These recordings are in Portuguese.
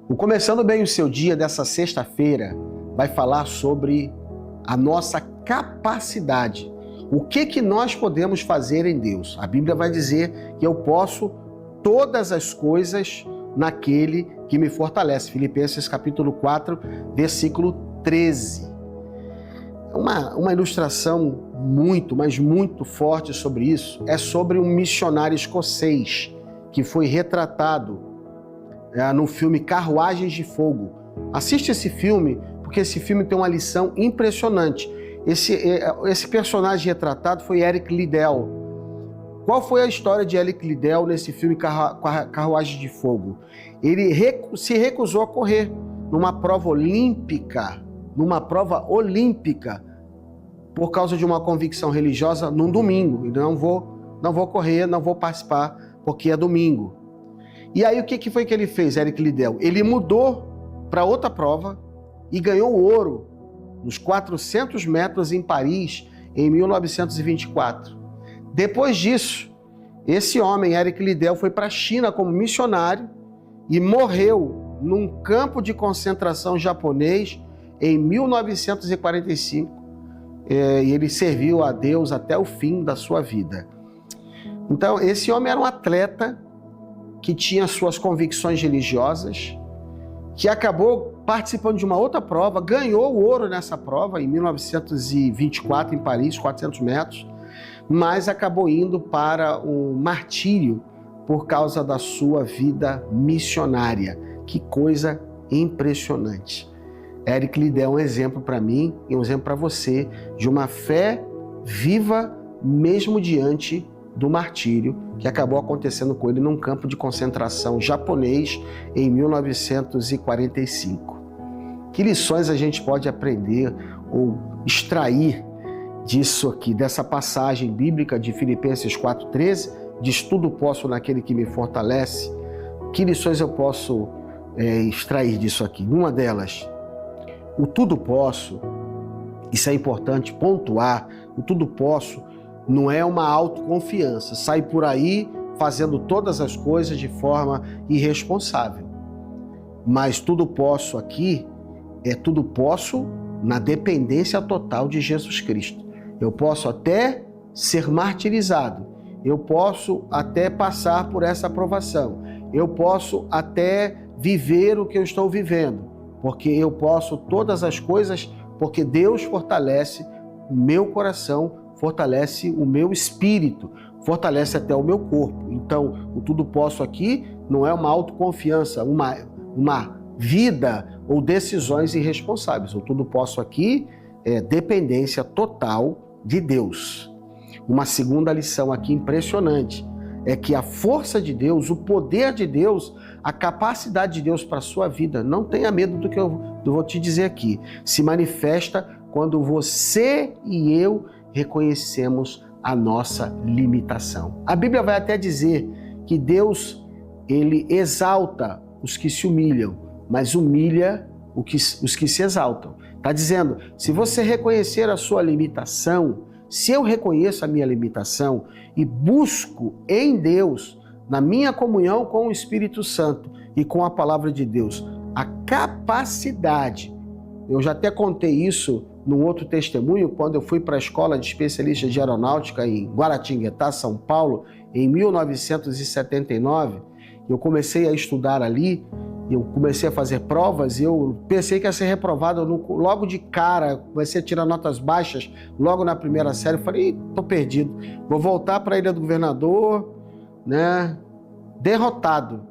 O Começando Bem o Seu Dia dessa sexta-feira vai falar sobre a nossa capacidade. O que nós podemos fazer em Deus? A Bíblia vai dizer que eu posso todas as coisas naquele que me fortalece. Filipenses capítulo 4, versículo 13. Uma ilustração muito forte sobre isso é sobre um missionário escocês que foi retratado no filme Carruagens de Fogo. Assiste esse filme, porque esse filme tem uma lição impressionante. Esse personagem retratado foi Eric Liddell. Qual foi a história de Eric Liddell nesse filme Carruagens de Fogo? Ele se recusou a correr numa prova olímpica, por causa de uma convicção religiosa num domingo. E não vou correr, não vou participar, porque é domingo. E aí o que foi que ele fez, Eric Liddell? Ele mudou para outra prova e ganhou ouro nos 400 metros em Paris em 1924. Depois disso, esse homem, Eric Liddell, foi para a China como missionário e morreu num campo de concentração japonês em 1945. E ele serviu a Deus até o fim da sua vida. Então, esse homem era um atleta que tinha suas convicções religiosas, que acabou participando de uma outra prova, ganhou o ouro nessa prova em 1924 em Paris, 400 metros, mas acabou indo para um martírio por causa da sua vida missionária. Que coisa impressionante. Eric Liddell é um exemplo para mim e um exemplo para você de uma fé viva mesmo diante do martírio que acabou acontecendo com ele num campo de concentração japonês em 1945. Que lições a gente pode aprender ou extrair disso aqui, dessa passagem bíblica de Filipenses 4,13, diz tudo posso naquele que me fortalece? Que lições eu posso extrair disso aqui? Uma delas, o tudo posso, isso é importante pontuar, o tudo posso não é uma autoconfiança, sai por aí fazendo todas as coisas de forma irresponsável. Mas tudo posso aqui é tudo posso na dependência total de Jesus Cristo. Eu posso até ser martirizado, eu posso até passar por essa provação, eu posso até viver o que eu estou vivendo, porque eu posso todas as coisas, porque Deus fortalece o meu coração, fortalece o meu espírito, fortalece até o meu corpo. Então, o tudo posso aqui não é uma autoconfiança, uma vida ou decisões irresponsáveis. O tudo posso aqui é dependência total de Deus. Uma segunda lição aqui impressionante é que a força de Deus, o poder de Deus, a capacidade de Deus para a sua vida, não tenha medo do que eu vou te dizer aqui, se manifesta quando você e eu reconhecemos a nossa limitação. A Bíblia vai até dizer que Deus, ele exalta os que se humilham, mas humilha os que se exaltam. Está dizendo, se você reconhecer a sua limitação, se eu reconheço a minha limitação e busco em Deus, na minha comunhão com o Espírito Santo e com a palavra de Deus, a capacidade, eu já até contei isso num outro testemunho, quando eu fui para a Escola de Especialistas de Aeronáutica em Guaratinguetá, São Paulo, em 1979, eu comecei a estudar ali, eu comecei a fazer provas e eu pensei que ia ser reprovado logo de cara, comecei a tirar notas baixas logo na primeira série, eu falei, tô perdido, vou voltar para a Ilha do Governador, né, derrotado.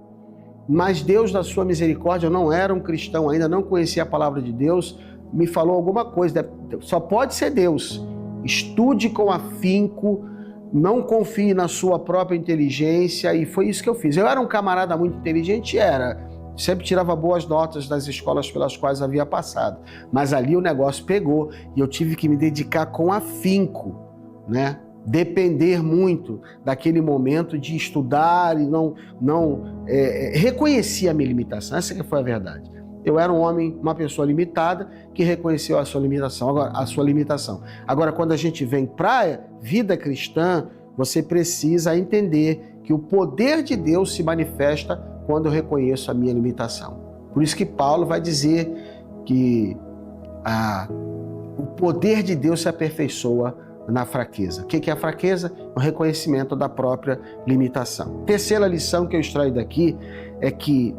Mas Deus, na sua misericórdia, eu não era um cristão ainda, não conhecia a palavra de Deus, me falou alguma coisa, só pode ser Deus. Estude com afinco, não confie na sua própria inteligência, e foi isso que eu fiz. Eu era um camarada muito inteligente, sempre tirava boas notas das escolas pelas quais havia passado, mas ali o negócio pegou e eu tive que me dedicar com afinco, né? Depender muito daquele momento de estudar e não reconhecia a minha limitação. Essa que foi a verdade. Eu era um homem, uma pessoa limitada, que reconheceu a sua limitação. Agora, quando a gente vem para a vida cristã, você precisa entender que o poder de Deus se manifesta quando eu reconheço a minha limitação. Por isso que Paulo vai dizer que o poder de Deus se aperfeiçoa na fraqueza. O que é a fraqueza? O reconhecimento da própria limitação. Terceira lição que eu extraio daqui é que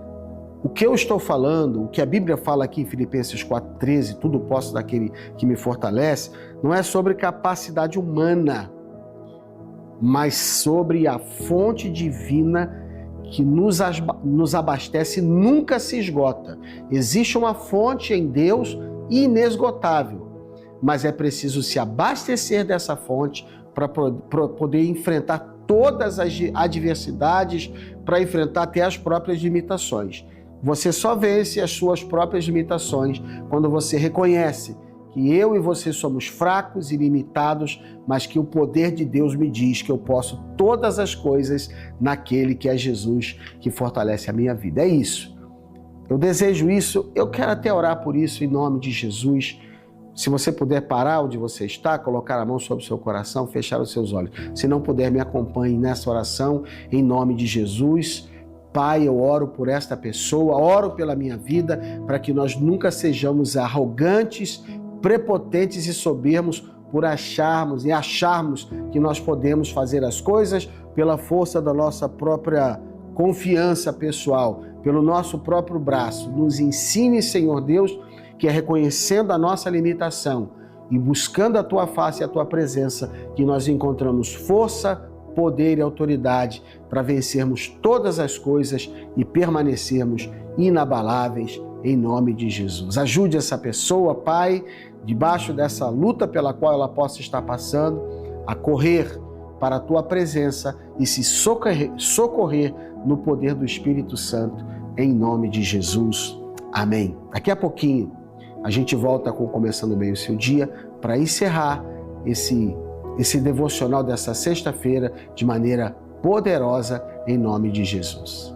o que eu estou falando, o que a Bíblia fala aqui em Filipenses 4,13, tudo posso daquele que me fortalece, não é sobre capacidade humana, mas sobre a fonte divina que nos abastece e nunca se esgota. Existe uma fonte em Deus inesgotável, mas é preciso se abastecer dessa fonte para poder enfrentar todas as adversidades, para enfrentar até as próprias limitações. Você só vence as suas próprias limitações quando você reconhece que eu e você somos fracos e limitados, mas que o poder de Deus me diz que eu posso todas as coisas naquele que é Jesus, que fortalece a minha vida. É isso. Eu desejo isso, eu quero até orar por isso em nome de Jesus. Se você puder parar onde você está, colocar a mão sobre o seu coração, fechar os seus olhos. Se não puder, me acompanhe nessa oração em nome de Jesus. Pai, eu oro por esta pessoa, oro pela minha vida, para que nós nunca sejamos arrogantes, prepotentes e soberbos por acharmos que nós podemos fazer as coisas pela força da nossa própria confiança pessoal, pelo nosso próprio braço. Nos ensine, Senhor Deus, que é reconhecendo a nossa limitação e buscando a Tua face e a Tua presença que nós encontramos força, poder e autoridade para vencermos todas as coisas e permanecermos inabaláveis em nome de Jesus. Ajude essa pessoa, Pai, debaixo dessa luta pela qual ela possa estar passando, a correr para a Tua presença e se socorrer no poder do Espírito Santo, em nome de Jesus. Amém. Daqui a pouquinho a gente volta com Começando Bem o Seu Dia para encerrar esse devocional dessa sexta-feira de maneira poderosa em nome de Jesus.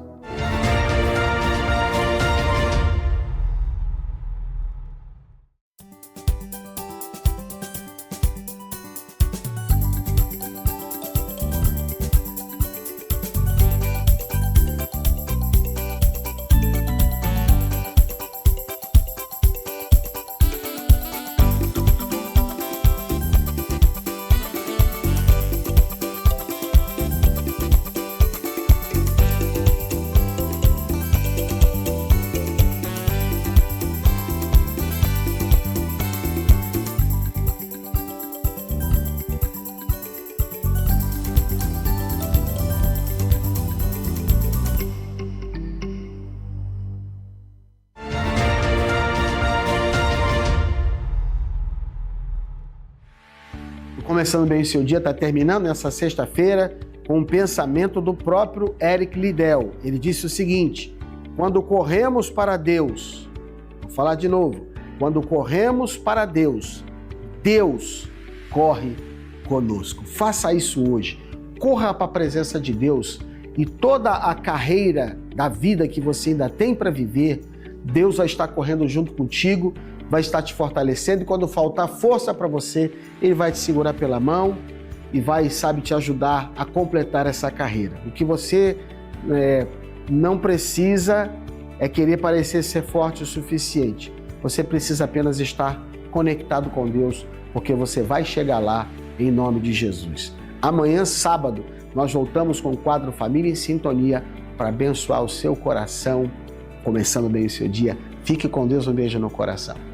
Começando Bem o Seu Dia, está terminando nessa sexta-feira com um pensamento do próprio Eric Liddell. Ele disse o seguinte: quando corremos para Deus, vou falar de novo, quando corremos para Deus, Deus corre conosco. Faça isso hoje. Corra para a presença de Deus e toda a carreira da vida que você ainda tem para viver, Deus vai estar correndo junto contigo, vai estar te fortalecendo e quando faltar força para você, Ele vai te segurar pela mão e vai, te ajudar a completar essa carreira. O que você não precisa é querer parecer ser forte o suficiente. Você precisa apenas estar conectado com Deus, porque você vai chegar lá em nome de Jesus. Amanhã, sábado, nós voltamos com o quadro Família em Sintonia para abençoar o seu coração, começando bem o seu dia. Fique com Deus, um beijo no coração.